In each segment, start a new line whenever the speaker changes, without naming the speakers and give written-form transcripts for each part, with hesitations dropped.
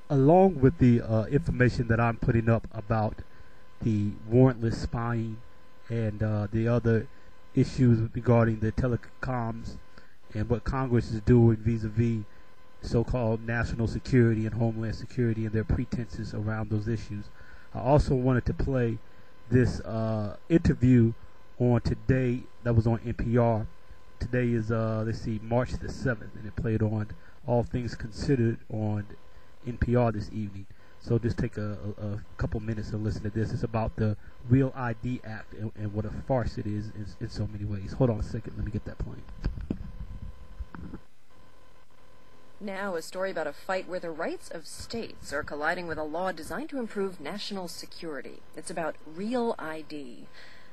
along with the information that I'm putting up about the warrantless spying and the other issues regarding the telecoms and what Congress is doing vis-a-vis so-called national security and homeland security and their pretenses around those issues, I also wanted to play this interview on today that was on NPR. Today is let's see, March the 7th, and it played on All Things Considered on NPR this evening. So just take a couple minutes to listen to this. It's about the Real ID Act and what a farce it is in so many ways. Hold on a second, let me get that playing.
Now, a story about a fight where the rights of states are colliding with a law designed to improve national security. It's about Real ID.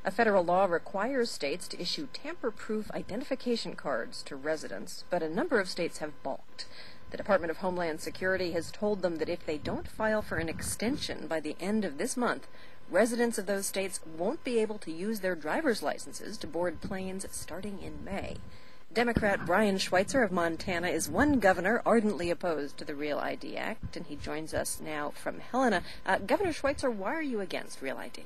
A federal law requires states to issue tamper-proof identification cards to residents, but a number of states have balked. The Department of Homeland Security has told them that if they don't file for an extension by the end of this month, residents of those states won't be able to use their driver's licenses to board planes starting in May. Democrat Brian Schweitzer of Montana is one governor ardently opposed to the Real ID Act, and he joins us now from Helena. Governor Schweitzer, why are you against Real ID?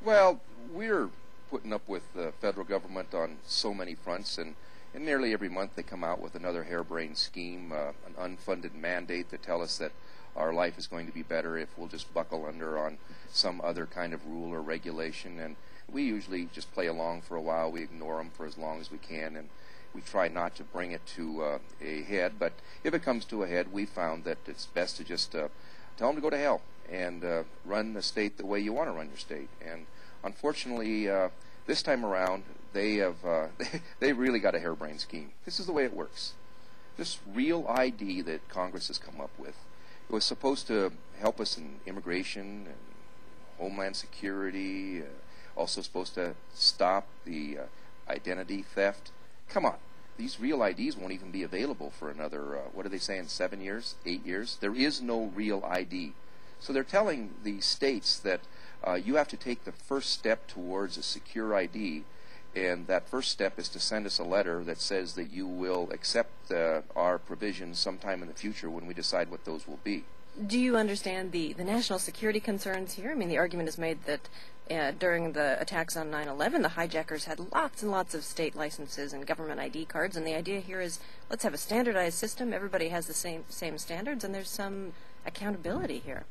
Well, we're putting up with the federal government on so many fronts, and nearly every month they come out with another harebrained scheme, an unfunded mandate that tell us that our life is going to be better if we'll just buckle under on some other kind of rule or regulation. And we usually just play along for a while. We ignore them for as long as we can, and we try not to bring it to a head. But if it comes to a head, we found that it's best to just tell them to go to hell and run the state the way you want to run your state. And unfortunately, this time around, they have they really got a harebrained scheme. This is the way it works. This Real ID that Congress has come up with, it was supposed to help us in immigration and homeland security, also supposed to stop the identity theft. Come on. These Real IDs won't even be available for another, what are they saying, 7 years, 8 years? There is no Real ID. So they're telling the states that you have to take the first step towards a secure ID, and that first step is to send us a letter that says that you will accept our provisions sometime in the future when we decide what those will be.
Do you understand the national security concerns here? I mean, the argument is made that during the attacks on 9/11, the hijackers had lots and lots of state licenses and government ID cards, and the idea here is let's have a standardized system. Everybody has the same standards, and there's some accountability here.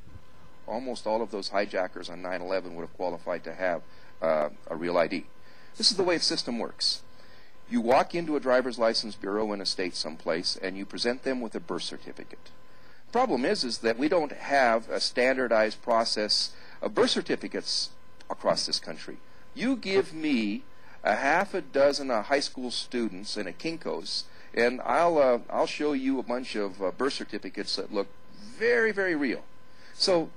Almost all of those hijackers on 9/11 would have qualified to have a Real ID. This is the way the system works. You walk into a driver's license bureau in a state someplace, and you present them with a birth certificate. The problem is that we don't have a standardized process of birth certificates across this country. You give me a half a dozen high school students in a Kinko's, and I'll show you a bunch of birth certificates that look very, very real. So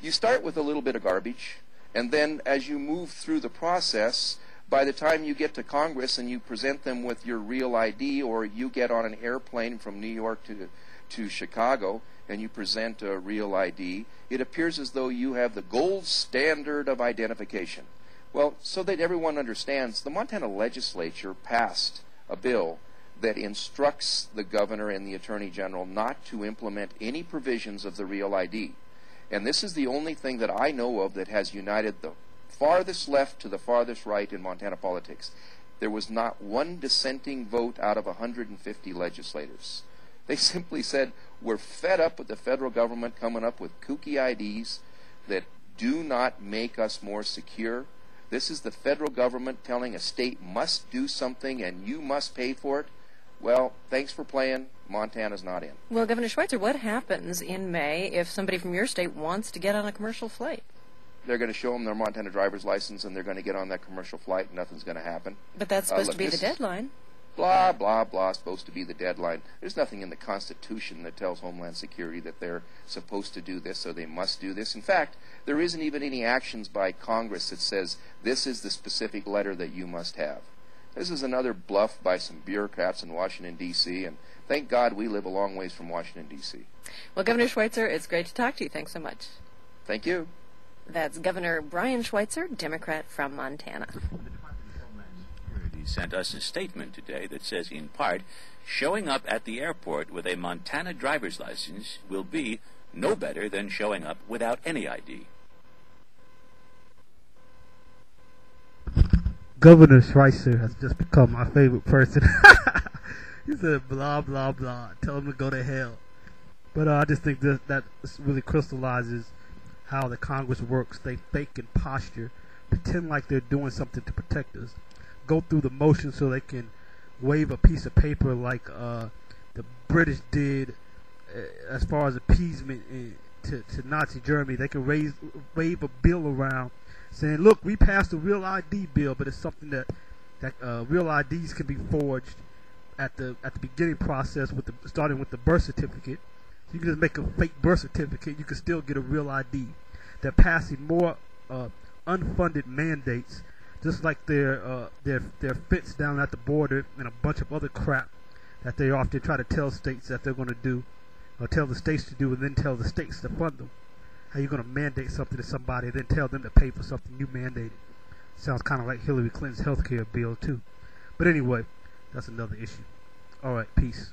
you start with a little bit of garbage, and then as you move through the process, by the time you get to Congress and you present them with your Real ID, or you get on an airplane from New York to Chicago and you present a Real ID, it appears as though you have the gold standard of identification. Well, so that everyone understands, the Montana legislature passed a bill that instructs the governor and the attorney general not to implement any provisions of the Real ID. And this is the only thing that I know of that has united the farthest left to the farthest right in Montana politics. There was not one dissenting vote out of 150 legislators. They simply said, we're fed up with the federal government coming up with kooky IDs that do not make us more secure. This is the federal government telling a state must do something and you must pay for it. Well, thanks for playing. Montana's not in.
Well, Governor Schweitzer, what happens in May if somebody from your state wants to get on a commercial flight?
They're going to show them their Montana driver's license, and they're going to get on that commercial flight, and nothing's going to happen.
But that's supposed to be the deadline.
Blah, blah, blah, supposed to be the deadline. There's nothing in the Constitution that tells Homeland Security that they're supposed to do this or they must do this. In fact, there isn't even any actions by Congress that says this is the specific letter that you must have. This is another bluff by some bureaucrats in Washington, D.C., and thank God we live a long ways from Washington, D.C.
Well, Governor Schweitzer, it's great to talk to you. Thanks so much.
Thank you.
That's Governor Brian Schweitzer, Democrat from Montana.
The Department of Homeland Security sent us a statement today that says, in part, showing up at the airport with a Montana driver's license will be no better than showing up without any ID.
Governor Schweitzer has just become my favorite person. He said blah blah blah, tell him to go to hell. But I just think that really crystallizes how the Congress works. They fake and posture, pretend like they're doing something to protect us, go through the motions so they can wave a piece of paper like the British did as far as appeasement to Nazi Germany. They can wave a bill around saying, look, we passed a real ID bill, but it's something that real IDs can be forged at the beginning process, starting with the birth certificate. So you can just make a fake birth certificate. You can still get a real ID. They're passing more unfunded mandates, just like their fence down at the border and a bunch of other crap that they often try to tell states that they're going to do, or tell the states to do, and then tell the states to fund them. How you going to mandate something to somebody and then tell them to pay for something you mandated? Sounds kind of like Hillary Clinton's health care bill too. But anyway, that's another issue. All right, peace.